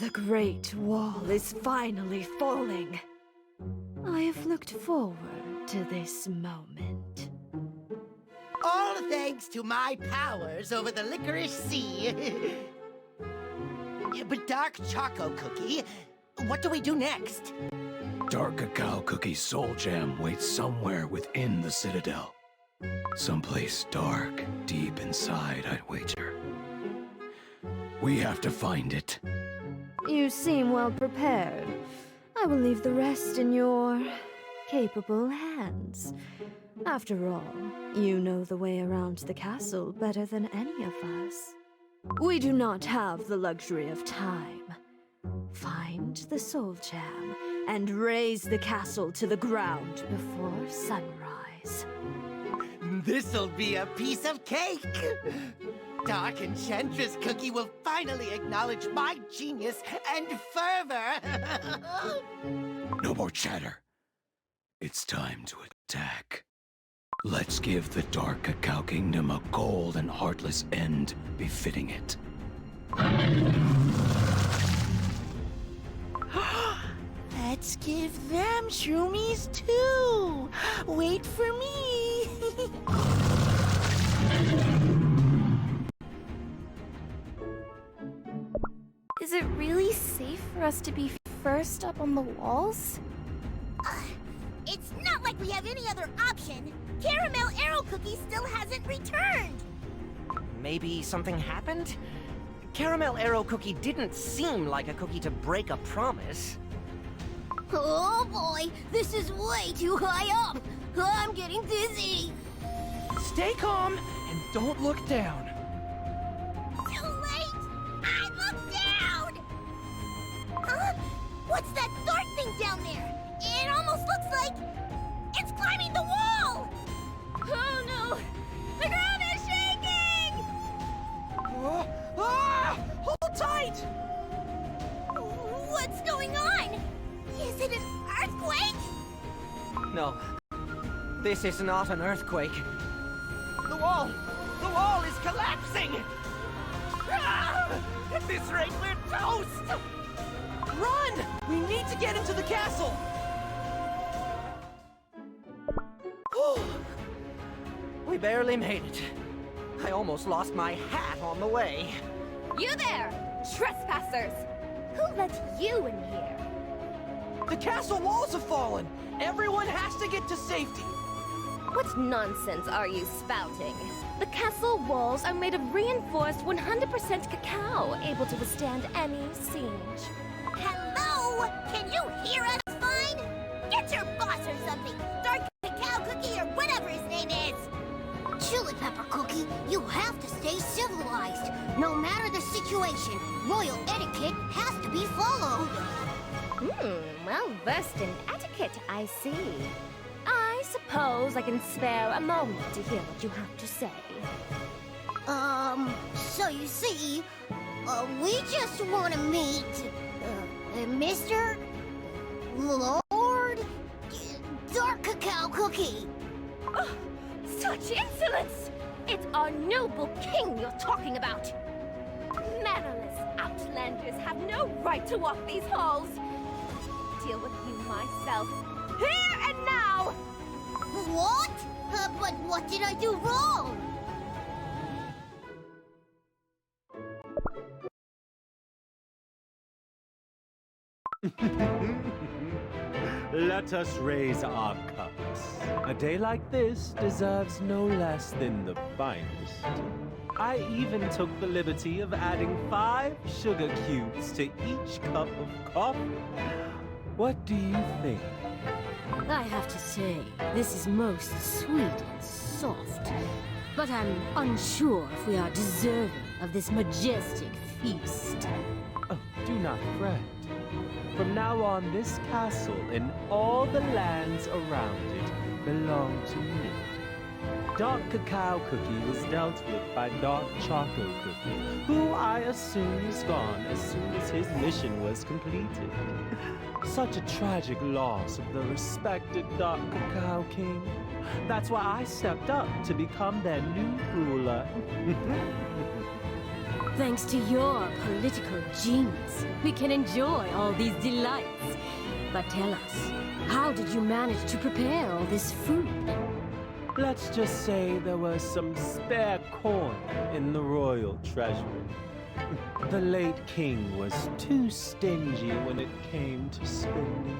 The Great Wall is finally falling. I have looked forward to this moment. All thanks to my powers over the licorice sea. But Dark Choco Cookie, what do we do next? Dark Cacao Cookie's soul gem waits somewhere within the Citadel. Someplace dark, deep inside, I'd wager. We have to find it. You seem well prepared. I will leave the rest in your capable hands. After all, you know the way around the castle better than any of us. We do not have the luxury of time. Find the soul gem and raise the castle to the ground before sunrise. This'll be a piece of cake! Dark Enchantress Cookie will finally acknowledge my genius and fervor! No more chatter. It's time to attack. Let's give the Dark Cacao Kingdom a cold and heartless end befitting it. Let's give them shroomies too! Wait for me! Is it really safe for us to be first up on the walls? It's not like we have any other option. Caramel Arrow Cookie still hasn't returned. Maybe something happened? Caramel Arrow Cookie didn't seem like a cookie to break a promise. Oh boy, this is way too high up. I'm getting dizzy. Stay calm and don't look down. Too late! I looked down! Huh? What's that dark thing down there? It almost looks like it's climbing the wall! Oh no! The ground is shaking! Hold tight! What's going on? Is it an earthquake? No, this is not an earthquake. The wall is collapsing! At this rate, we're toast! Run! We need to get into the castle! We barely made it. I almost lost my hat on the way. You there! Trespassers! Who let you in here? The castle walls have fallen! Everyone has to get to safety! What nonsense are you spouting? The castle walls are made of reinforced 100% cacao, able to withstand any siege. Hello? Can you hear us fine? Get your boss or something! Dark Cacao Cookie or whatever his name is! Chili Pepper Cookie, you have to stay civilized. No matter the situation, royal etiquette has to be followed. Well versed in etiquette, I see. I suppose I can spare a moment to hear what you have to say. So you see, we just want to meet, Mr. Lord Dark Cacao Cookie. Oh, such insolence! It's our noble king you're talking about. Mannerless outlanders have no right to walk these halls. Deal with you myself, here and now! What? But what did I do wrong? Let us raise our cups. A day like this deserves no less than the finest. I even took the liberty of adding 5 sugar cubes to each cup of coffee. What do you think? I have to say, this is most sweet and soft. But I'm unsure if we are deserving of this majestic feast. Oh, do not fret. From now on, this castle and all the lands around it belong to me. Dark Cacao Cookie was dealt with by Dark Choco Cookie, who I assume is gone as soon as his mission was completed. Such a tragic loss of the respected Dark Cacao King. That's why I stepped up to become their new ruler. Thanks to your political genius, we can enjoy all these delights. But tell us, how did you manage to prepare all this food? Let's just say there was some spare coin in the royal treasury. The late king was too stingy when it came to spending.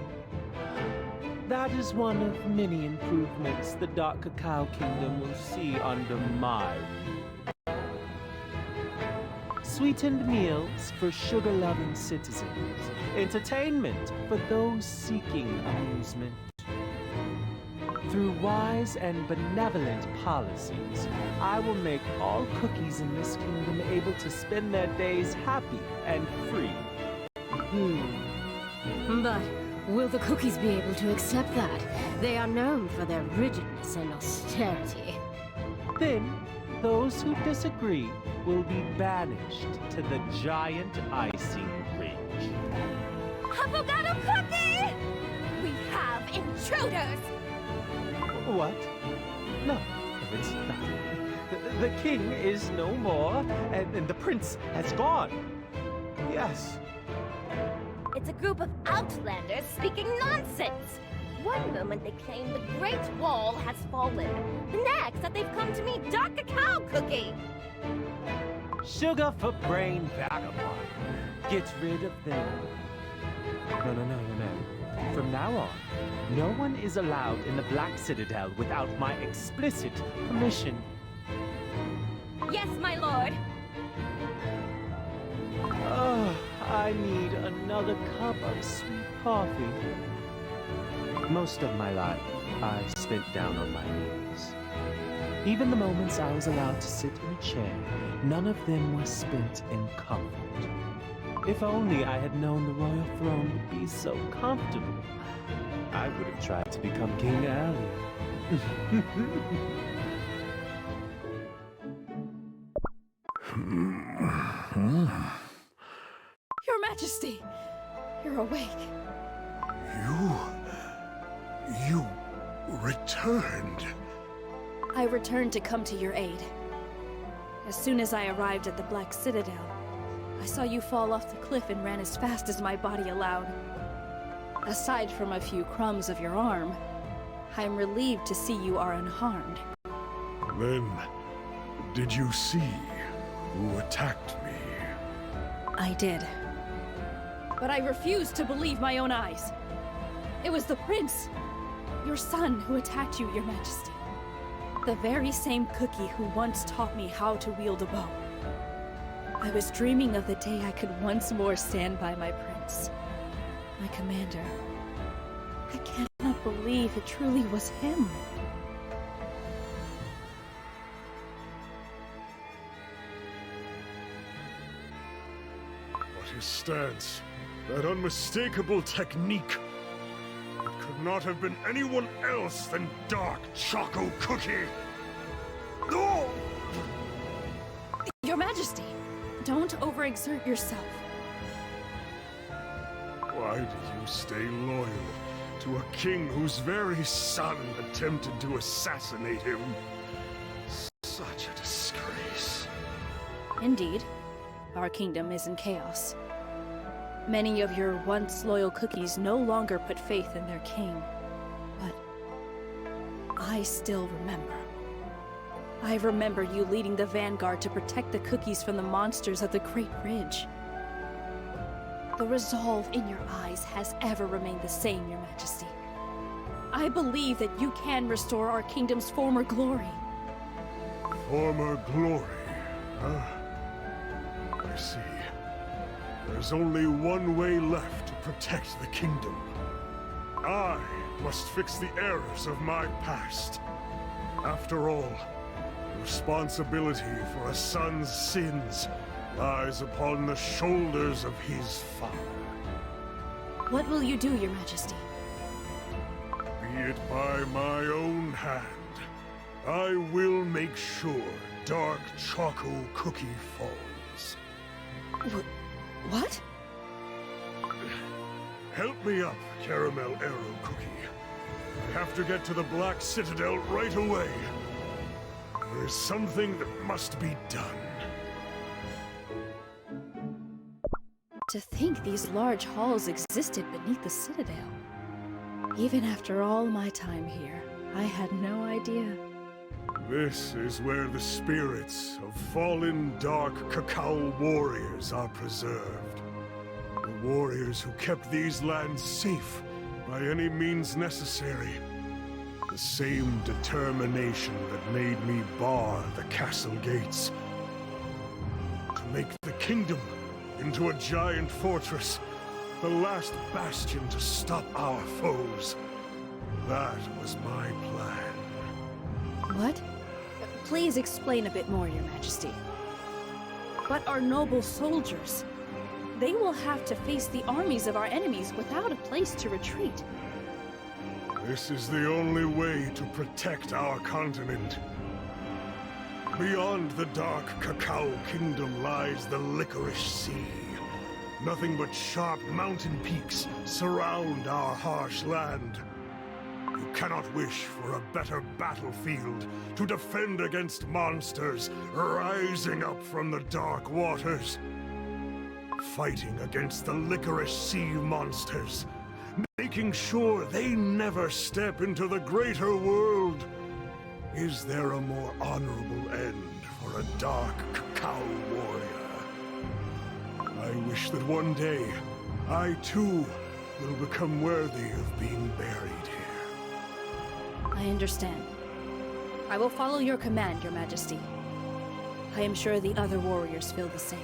That is one of many improvements the Dark Cacao Kingdom will see under my rule. Sweetened meals for sugar-loving citizens. Entertainment for those seeking amusement. Through wise and benevolent policies, I will make all cookies in this kingdom able to spend their days happy and free. But will the cookies be able to accept that? They are known for their rigidness and austerity. Then, those who disagree will be banished to the giant icing ridge. Affogato Cookie! We have intruders! What? No, it's not. The king is no more, and the prince has gone. Yes. It's a group of outlanders speaking nonsense! One moment they claim the Great Wall has fallen. The next that they've come to meet Dark Cacao Cookie! Sugar for brain vagabond. Get rid of them. No. From now on, no one is allowed in the Black Citadel without my explicit permission. Yes, my lord! Oh, I need another cup of sweet coffee. Most of my life, I spent down on my knees. Even the moments I was allowed to sit in a chair, none of them were spent in comfort. If only I had known the royal throne would be so comfortable, I would have tried to become king earlier. Your Majesty, you're awake. You returned. I returned to come to your aid. As soon as I arrived at the Black Citadel, I saw you fall off the cliff and ran as fast as my body allowed. Aside from a few crumbs of your arm, I'm relieved to see you are unharmed. Then, did you see who attacked me? I did. But I refused to believe my own eyes. It was the prince, your son, who attacked you, Your Majesty. The very same Cookie who once taught me how to wield a bow. I was dreaming of the day I could once more stand by my prince, my commander. I cannot believe it truly was him. But his stance, that unmistakable technique, it could not have been anyone else than Dark Choco Cookie. No! Your Majesty, don't overexert yourself. Why do you stay loyal to a king whose very son attempted to assassinate him? Such a disgrace. Indeed, our kingdom is in chaos. Many of your once loyal cookies no longer put faith in their king. But I still remember. I remember you leading the vanguard to protect the cookies from the monsters of the Great Ridge. The resolve in your eyes has ever remained the same, Your Majesty. I believe that you can restore our kingdom's former glory. Former glory, huh? I see. There's only one way left to protect the kingdom. I must fix the errors of my past. After all, responsibility for a son's sins lies upon the shoulders of his father. What will you do, Your Majesty? Be it by my own hand, I will make sure Dark Choco Cookie falls. What? Help me up, Caramel Arrow Cookie. I have to get to the Black Citadel right away. There is something that must be done. To think these large halls existed beneath the Citadel. Even after all my time here, I had no idea. This is where the spirits of fallen dark Cacao warriors are preserved. The warriors who kept these lands safe by any means necessary. The same determination that made me bar the castle gates. To make the kingdom into a giant fortress, the last bastion to stop our foes. That was my plan. What? Please explain a bit more, Your Majesty. But our noble soldiers, they will have to face the armies of our enemies without a place to retreat. This is the only way to protect our continent. Beyond the dark Cacao Kingdom lies the Licorice Sea. Nothing but sharp mountain peaks surround our harsh land. You cannot wish for a better battlefield to defend against monsters rising up from the dark waters. Fighting against the Licorice Sea monsters, making sure they never step into the greater world. Is there a more honorable end for a dark Cacao warrior? I wish that one day, I too will become worthy of being buried here. I understand. I will follow your command, Your Majesty. I am sure the other warriors feel the same.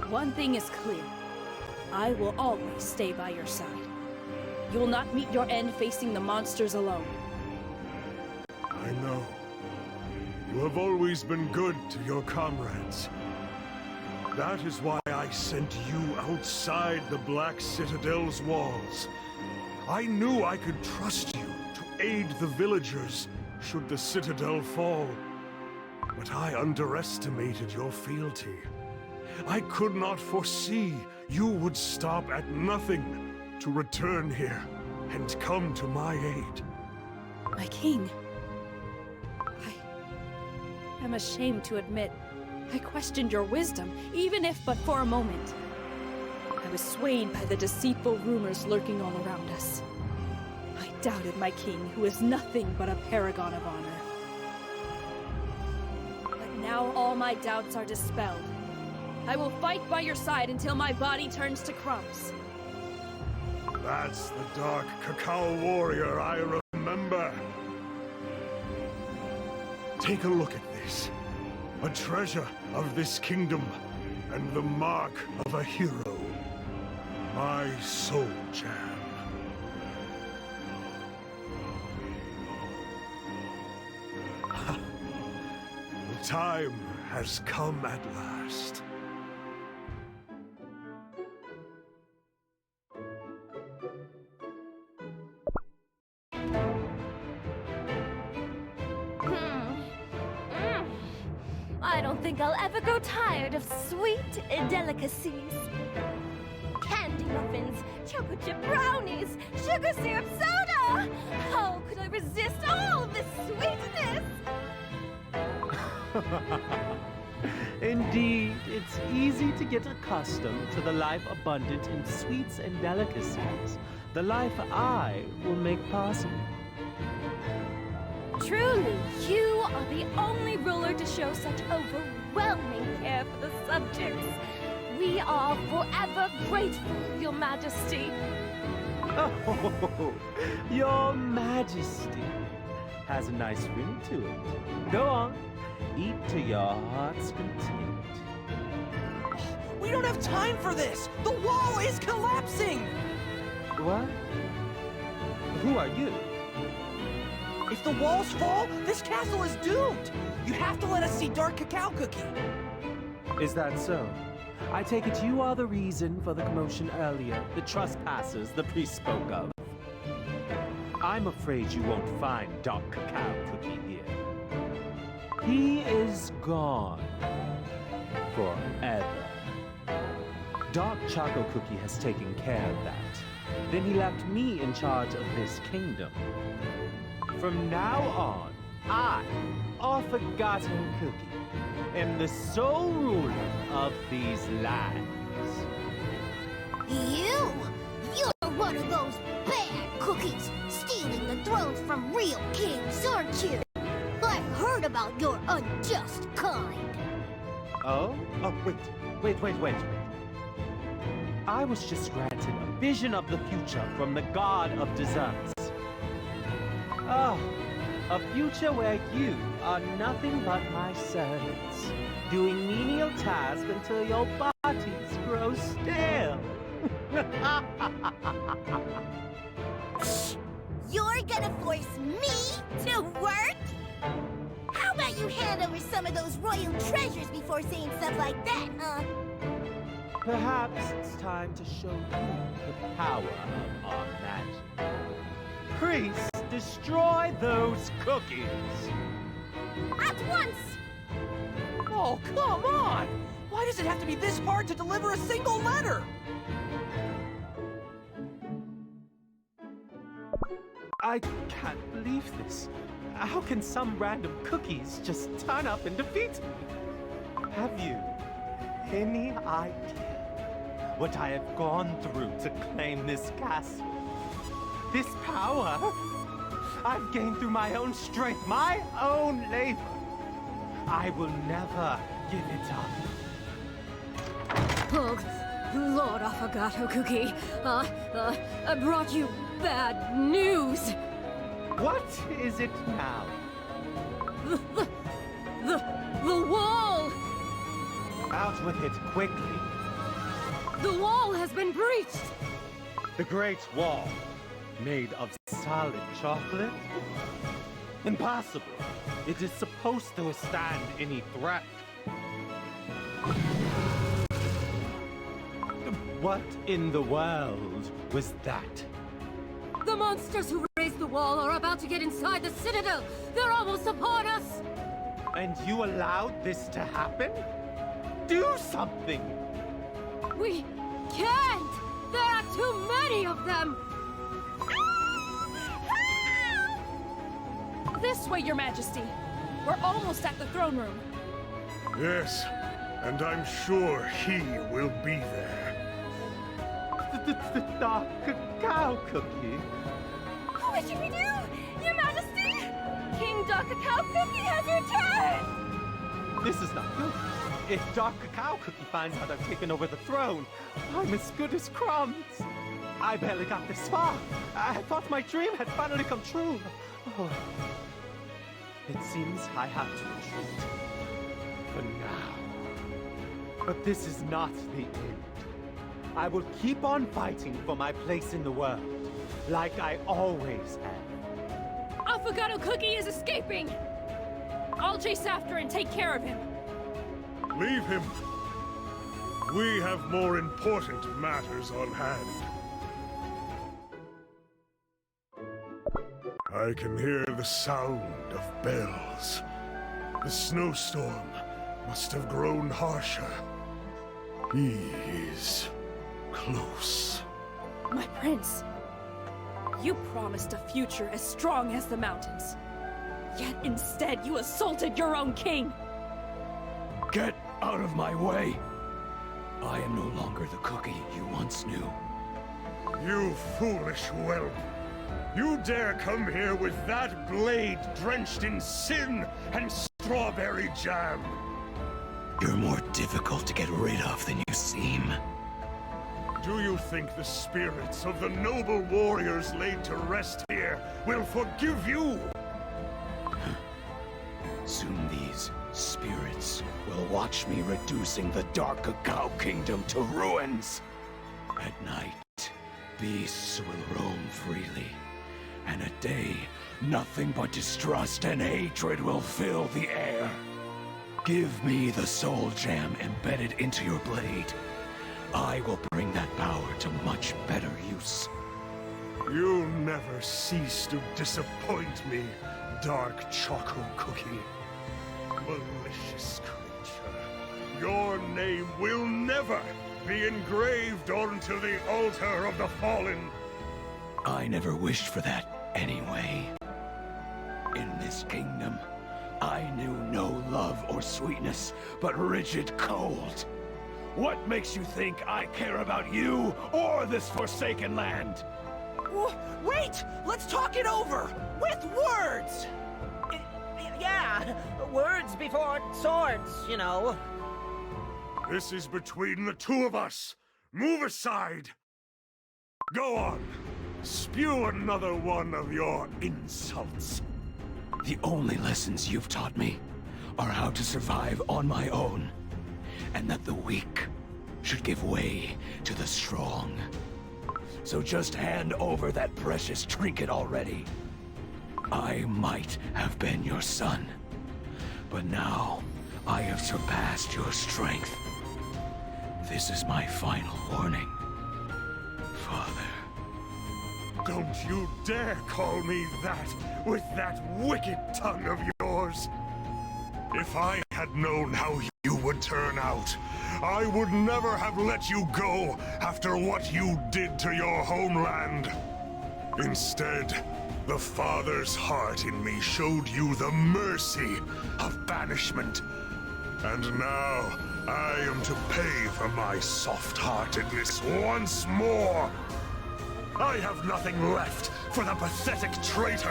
One thing is clear. I will always stay by your side. You will not meet your end facing the monsters alone. I know. You have always been good to your comrades. That is why I sent you outside the Black Citadel's walls. I knew I could trust you to aid the villagers should the Citadel fall. But I underestimated your fealty. I could not foresee you would stop at nothing to return here and come to my aid. My king. I am ashamed to admit, I questioned your wisdom, even if but for a moment. I was swayed by the deceitful rumors lurking all around us. I doubted my king, who is nothing but a paragon of honor. But now all my doubts are dispelled. I will fight by your side until my body turns to crumbs. That's the dark Cacao warrior I remember. Take a look at this. A treasure of this kingdom, and the mark of a hero. My soul jam. The time has come at last. I don't think I'll ever grow tired of sweet delicacies. Candy muffins, choco chip brownies, sugar syrup soda! How could I resist all this sweetness? Indeed, it's easy to get accustomed to the life abundant in sweets and delicacies. The life I will make possible. Truly, you are the only ruler to show such overwhelming care for the subjects. We are forever grateful, Your Majesty. Oh, Your Majesty has a nice ring to it. Go on, eat to your heart's content. We don't have time for this! The wall is collapsing! What? Who are you? If the walls fall, this castle is doomed! You have to let us see Dark Cacao Cookie! Is that so? I take it you are the reason for the commotion earlier, the trespassers the priest spoke of. I'm afraid you won't find Dark Cacao Cookie here. He is gone. Forever. Dark Choco Cookie has taken care of that. Then he left me in charge of this kingdom. From now on, I, Affogato Cookie, am the sole ruler of these lands. You're one of those bad cookies, stealing the thrones from real kings, aren't you? I've heard about your unjust kind. Oh? Oh, wait. I was just granted a vision of the future from the god of desserts. Oh, a future where you are nothing but my servants, doing menial tasks until your bodies grow stale. You're gonna force me to work? How about you hand over some of those royal treasures before saying stuff like that, huh? Perhaps it's time to show you the power of our magic. Priests, destroy those cookies! At once! Oh, come on! Why does it have to be this hard to deliver a single letter? I can't believe this. How can some random cookies just turn up and defeat me? Have you any idea what I have gone through to claim this castle? This power I've gained through my own strength, my own labor. I will never give it up. Oh, Lord Affogato Cookie, I brought you bad news. What is it now? The wall! Out with it quickly. The wall has been breached! The Great Wall, made of solid chocolate? Impossible. It is supposed to withstand any threat. What in the world was that? The monsters who raised the wall are about to get inside the Citadel! They're almost upon us! And you allowed this to happen? Do something! We can't! There are too many of them! This way, Your Majesty. We're almost at the throne room. Yes, and I'm sure he will be there. The dark cacao cookie. What should we do? Your Majesty! King Dark Cacao Cookie has returned! This is not good. If Dark Cacao Cookie finds out I've taken over the throne, I'm as good as crumbs. I barely got this far. I thought my dream had finally come true. Oh. It seems I have to retreat. For now. But this is not the end. I will keep on fighting for my place in the world, like I always have. Affogato Cookie is escaping! I'll chase after and take care of him. Leave him. We have more important matters on hand. I can hear the sound of bells. The snowstorm must have grown harsher. He is close. My prince, you promised a future as strong as the mountains. Yet instead you assaulted your own king. Get out of my way! I am no longer the cookie you once knew. You foolish whelp! You dare come here with that blade drenched in sin and strawberry jam! You're more difficult to get rid of than you seem. Do you think the spirits of the noble warriors laid to rest here will forgive you? Soon these spirits will watch me reducing the Dark Cacao Kingdom to ruins. At night, beasts will roam freely. And at day, nothing but distrust and hatred will fill the air. Give me the soul gem embedded into your blade. I will bring that power to much better use. You'll never cease to disappoint me, Dark Choco Cookie. Malicious creature. Your name will never be engraved onto the altar of the fallen. I never wished for that anyway. In this kingdom, I knew no love or sweetness, but rigid cold. What makes you think I care about you or this forsaken land? Wait! Let's talk it over! With words! Yeah, words before swords, you know. This is between the two of us. Move aside. Go on. Spew another one of your insults. The only lessons you've taught me are how to survive on my own, and that the weak should give way to the strong. So just hand over that precious trinket already. I might have been your son, but now I have surpassed your strength. This is my final warning, Father. Don't you dare call me that with that wicked tongue of yours. If I had known how you would turn out, I would never have let you go after what you did to your homeland. Instead, the Father's heart in me showed you the mercy of banishment. And now, I am to pay for my soft-heartedness once more. I have nothing left for the pathetic traitor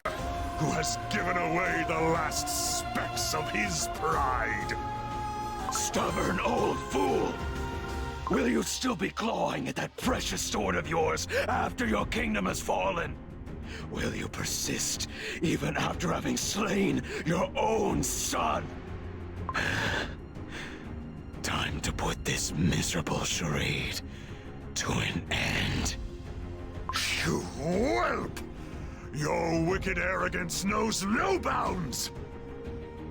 who has given away the last specks of his pride. Stubborn old fool! Will you still be clawing at that precious sword of yours after your kingdom has fallen? Will you persist even after having slain your own son? Time to put this miserable charade to an end. You whelp! Your wicked arrogance knows no bounds!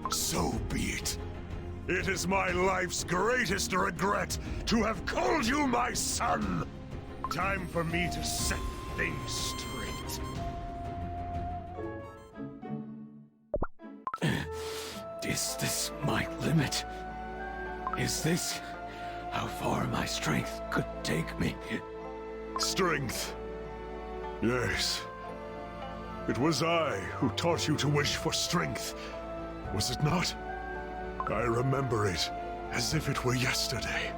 So be it. It is my life's greatest regret to have called you my son! Time for me to set things straight. Is this my limit? Is this how far my strength could take me? Strength. Yes. It was I who taught you to wish for strength, was it not? I remember it as if it were yesterday.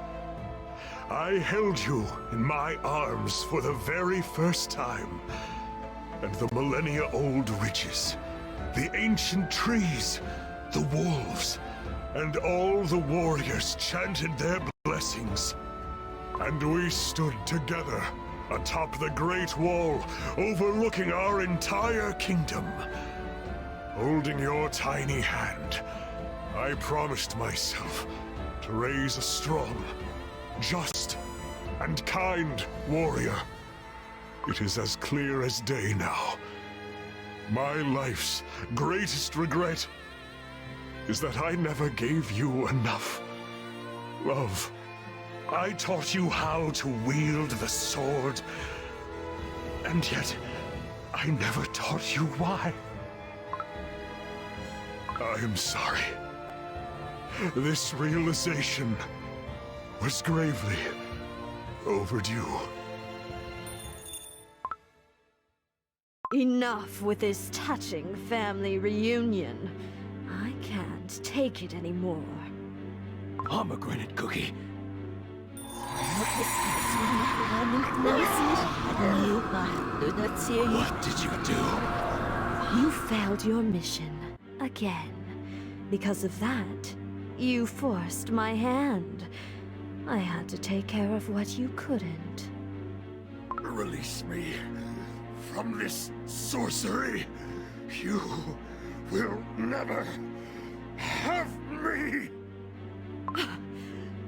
I held you in my arms for the very first time, and the millennia-old riches, the ancient trees, the wolves, and all the warriors chanted their blessings. And we stood together atop the Great Wall, overlooking our entire kingdom. Holding your tiny hand, I promised myself to raise a strong, just, and kind warrior. It is as clear as day now. My life's greatest regret is that I never gave you enough love. I taught you how to wield the sword, and yet I never taught you why. I am sorry. This realization was gravely overdue. Enough with this touching family reunion. I can't take it anymore. Pomegranate cookie. What did you do? You failed your mission again. Because of that, you forced my hand. I had to take care of what you couldn't. Release me from this sorcery. You will never have me.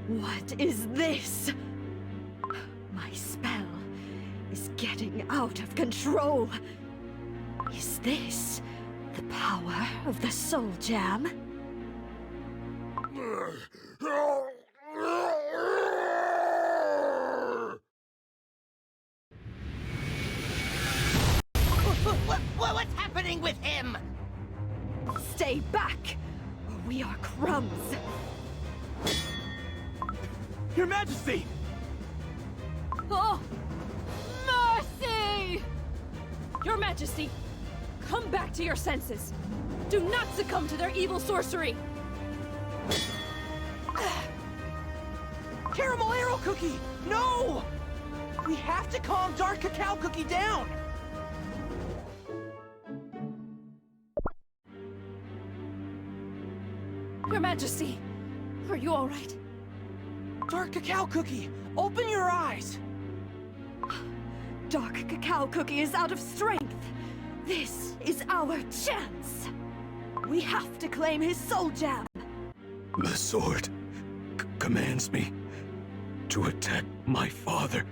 What is this? My spell is getting out of control. Is this the power of the Soul Jam? What's happening with him? Stay back, or we are crumbs. Your Majesty! Oh! Mercy! Your Majesty, come back to your senses. Do not succumb to their evil sorcery. Caramel Arrow Cookie! No! We have to calm Dark Cacao Cookie down! Your Majesty, are you all right? Dark Cacao Cookie, open your eyes! Dark Cacao Cookie is out of strength. This is our chance. We have to claim his soul gem. The sword commands me to attack my father.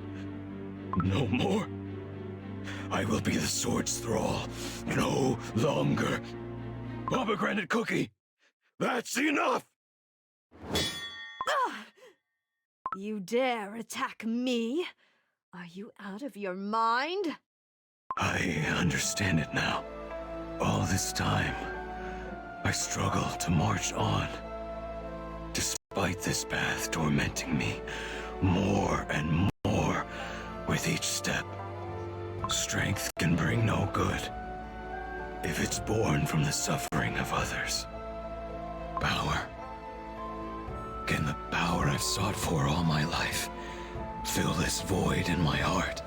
No more. I will be the sword's thrall. No longer. Pomegranate Cookie, that's enough! You dare attack me? Are you out of your mind? I understand it now. All this time, I struggled to march on. Despite this path tormenting me more and more with each step. Strength can bring no good if it's born from the suffering of others. Power. Can the power I've sought for all my life fill this void in my heart?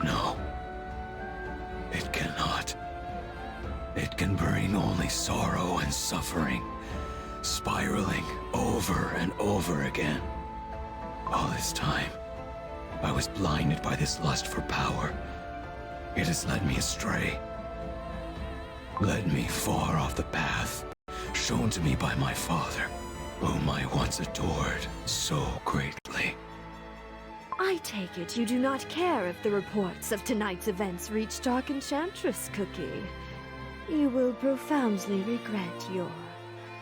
No. It cannot. It can bring only sorrow and suffering, spiraling over and over again. All this time, I was blinded by this lust for power. It has led me astray. Led me far off the path shown to me by my father, whom I once adored so greatly. I take it you do not care if the reports of tonight's events reach Dark Enchantress Cookie. You will profoundly regret your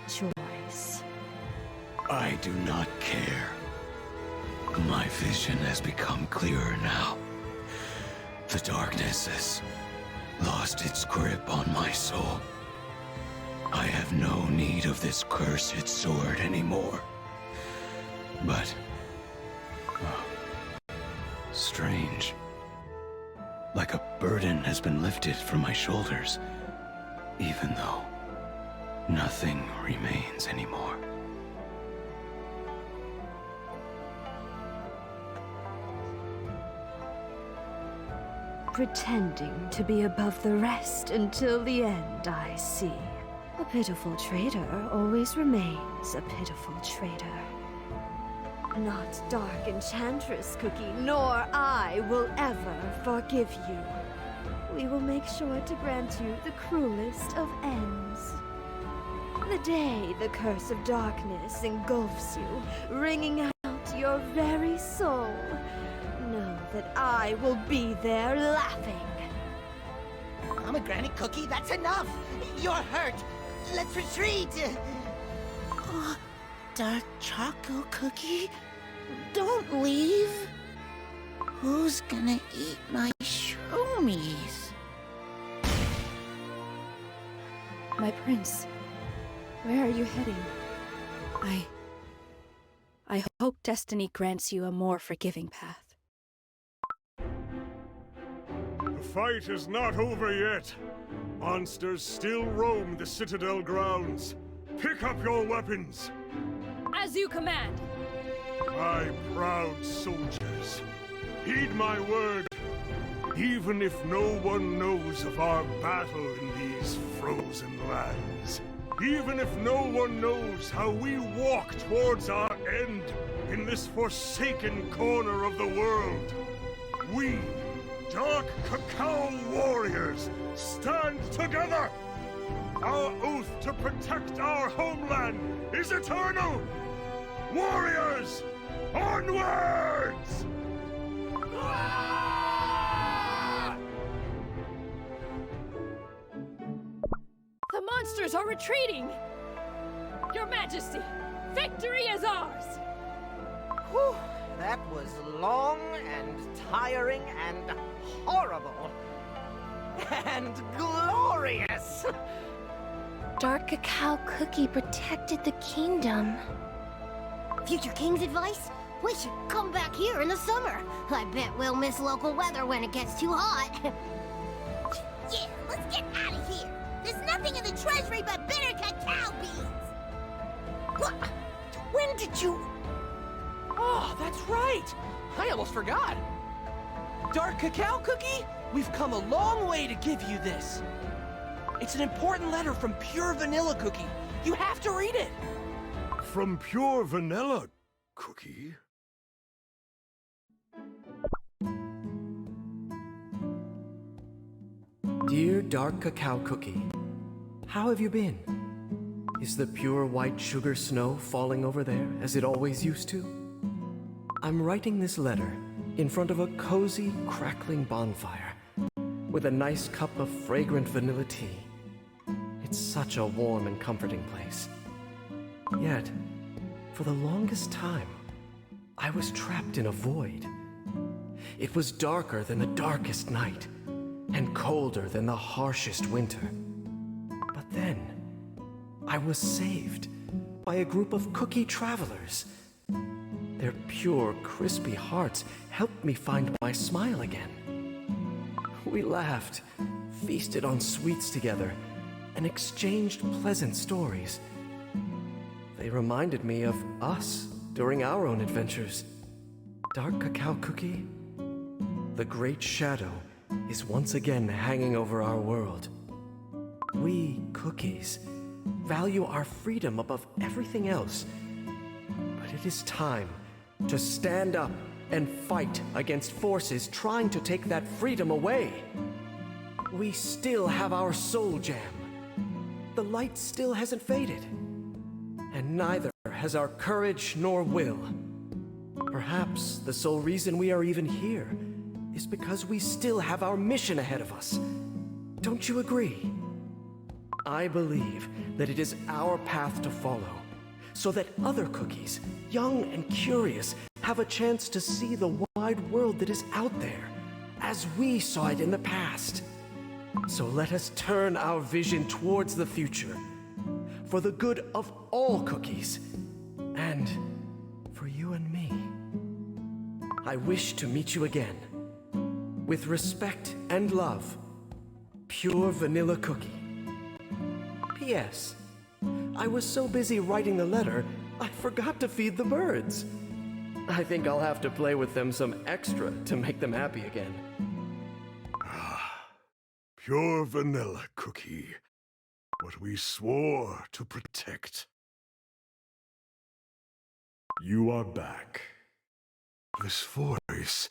choice. I do not care. My vision has become clearer now. The darkness has lost its grip on my soul. I have no need of this cursed sword anymore. But... strange. Like a burden has been lifted from my shoulders, even though nothing remains anymore. Pretending to be above the rest until the end, I see. A pitiful traitor always remains a pitiful traitor. Not Dark Enchantress Cookie, nor I will ever forgive you. We will make sure to grant you the cruelest of ends. The day the curse of darkness engulfs you, wringing out your very soul, know that I will be there laughing. Pomegranate Cookie, that's enough! You're hurt! Let's retreat! Oh, Dark Choco Cookie? Don't leave! Who's gonna eat my shroomies? My prince, where are you heading? I hope destiny grants you a more forgiving path. The fight is not over yet. Monsters still roam the Citadel grounds. Pick up your weapons. As you command! My proud soldiers, heed my word. Even if no one knows of our battle in these frozen lands, even if no one knows how we walk towards our end in this forsaken corner of the world, we, Dark Cacao warriors, stand together! Our oath to protect our homeland is eternal! Warriors, onwards! The monsters are retreating! Your Majesty, victory is ours! Whew, that was long and tiring and horrible. And glorious! Dark Cacao Cookie protected the kingdom. Future King's advice? We should come back here in the summer. I bet we'll miss local weather when it gets too hot. Yeah, let's get out of here. There's nothing in the treasury but bitter cacao beans. What? When did you... Oh, right! I almost forgot! Dark Cacao Cookie, we've come a long way to give you this. It's an important letter from Pure Vanilla Cookie. You have to read it! From Pure Vanilla Cookie? Dear Dark Cacao Cookie, how have you been? Is the pure white sugar snow falling over there as it always used to? I'm writing this letter in front of a cozy, crackling bonfire with a nice cup of fragrant vanilla tea. It's such a warm and comforting place. Yet, for the longest time, I was trapped in a void. It was darker than the darkest night, and colder than the harshest winter. But then, I was saved by a group of cookie travelers. Their pure, crispy hearts helped me find my smile again. We laughed, feasted on sweets together, and exchanged pleasant stories. They reminded me of us during our own adventures. Dark Cacao Cookie, the great shadow is once again hanging over our world. We, cookies, value our freedom above everything else. But it is time to stand up and fight against forces trying to take that freedom away. We still have our soul jam. The light still hasn't faded. And neither has our courage nor will. Perhaps the sole reason we are even here is because we still have our mission ahead of us. Don't you agree? I believe that it is our path to follow, so that other cookies, young and curious, have a chance to see the wide world that is out there, as we saw it in the past. So let us turn our vision towards the future, for the good of all cookies, and for you and me. I wish to meet you again. With respect and love, Pure Vanilla Cookie. P.S. I was so busy writing the letter, I forgot to feed the birds. I think I'll have to play with them some extra to make them happy again. Pure Vanilla Cookie. What we swore to protect. You are back. This voice...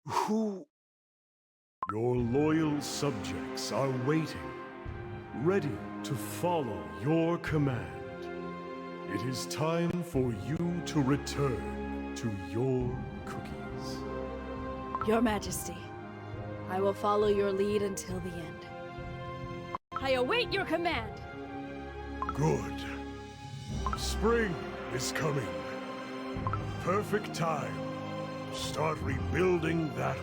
Who... Your loyal subjects are waiting, ready to follow your command. It is time for you to return to your cookies. Your Majesty, I will follow your lead until the end. I await your command! Good. Spring is coming. Perfect time to start rebuilding that